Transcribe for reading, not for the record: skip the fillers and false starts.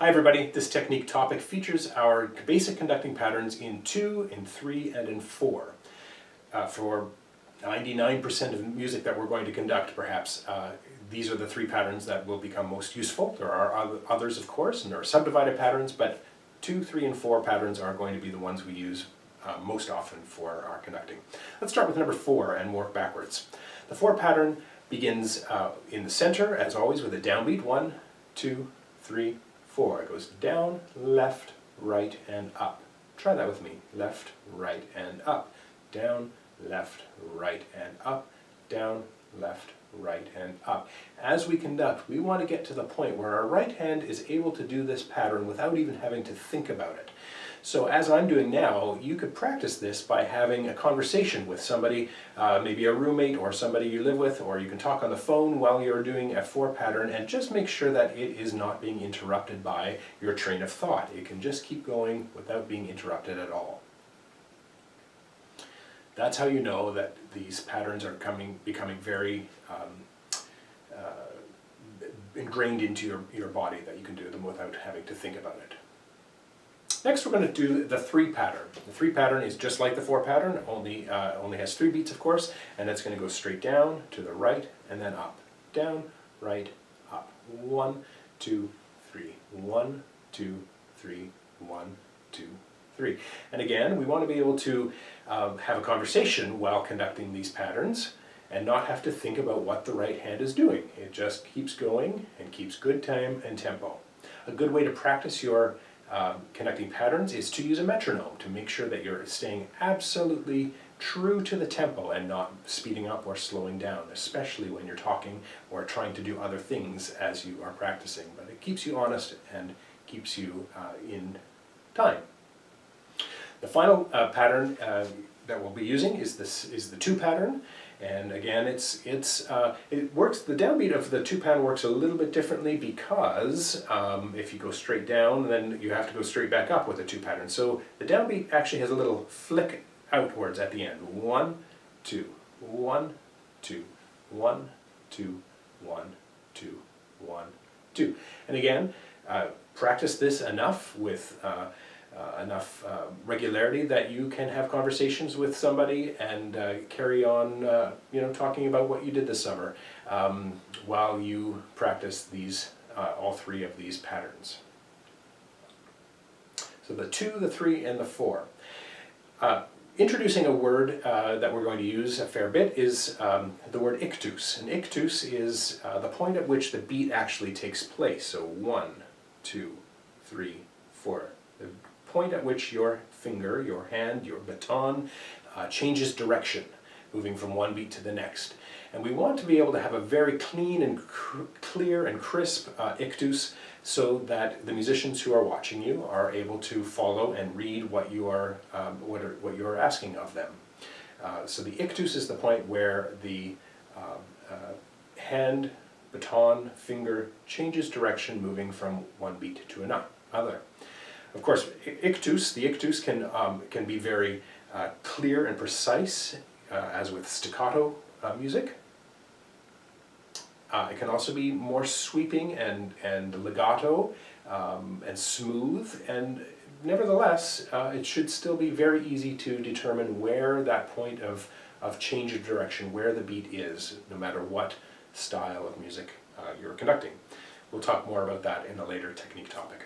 Hi everybody, this technique topic features our basic conducting patterns in 2, in 3, and in 4. For 99% of music that we're going to conduct, perhaps, these are the 3 patterns that will become most useful. There are others, of course, and there are subdivided patterns, but 2, 3, and 4 patterns are going to be the ones we use most often for our conducting. Let's start with number 4 and work backwards. The 4 pattern begins in the center, as always, with a downbeat. 1, 2, 3, 4. It goes down, left, right, and up. Try that with me. Left, right, and up. Down, left, right, and up. Down, left, right, and up. As we conduct, we want to get to the point where our right hand is able to do this pattern without even having to think about it. So as I'm doing now, you could practice this by having a conversation with somebody, maybe a roommate or somebody you live with, or you can talk on the phone while you're doing a 4 pattern, and just make sure that it is not being interrupted by your train of thought. It can just keep going without being interrupted at all. That's how you know that these patterns are becoming very ingrained into your body, that you can do them without having to think about it. Next we're going to do the 3 pattern. The 3 pattern is just like the 4 pattern, only has 3 beats, of course, and it's going to go straight down, to the right, and then up. Down, right, up. 1, 2, 3. 1, 2, 3. 1, 2, 3. And again, we want to be able to have a conversation while conducting these patterns and not have to think about what the right hand is doing. It just keeps going and keeps good time and tempo. A good way to practice your conducting patterns is to use a metronome to make sure that you're staying absolutely true to the tempo and not speeding up or slowing down, especially when you're talking or trying to do other things as you are practicing. But it keeps you honest and keeps you in time. The final pattern that we'll be using is the 2 pattern. And again, it works. The downbeat of the 2 pattern works a little bit differently because if you go straight down, then you have to go straight back up with the 2 pattern. So the downbeat actually has a little flick outwards at the end. 1, 2, 1, 2, 1, 2, 1, 2, 1, 2. And again, practice this enough with enough regularity that you can have conversations with somebody and carry on talking about what you did this summer while you practice these all 3 of these patterns. So the 2, the 3, and the 4. Introducing a word that we're going to use a fair bit is the word ictus. And ictus is the point at which the beat actually takes place. So 1, 2, 3, 4. The point at which your finger, your hand, your baton changes direction, moving from one beat to the next. And we want to be able to have a very clean and clear and crisp ictus so that the musicians who are watching you are able to follow and read what you are asking of them. So the ictus is the point where the hand, baton, finger changes direction, moving from one beat to another. Of course, the ictus can be very clear and precise, as with staccato music. It can also be more sweeping and legato and smooth, and nevertheless, it should still be very easy to determine where that point of change of direction, where the beat is, no matter what style of music you're conducting. We'll talk more about that in a later technique topic.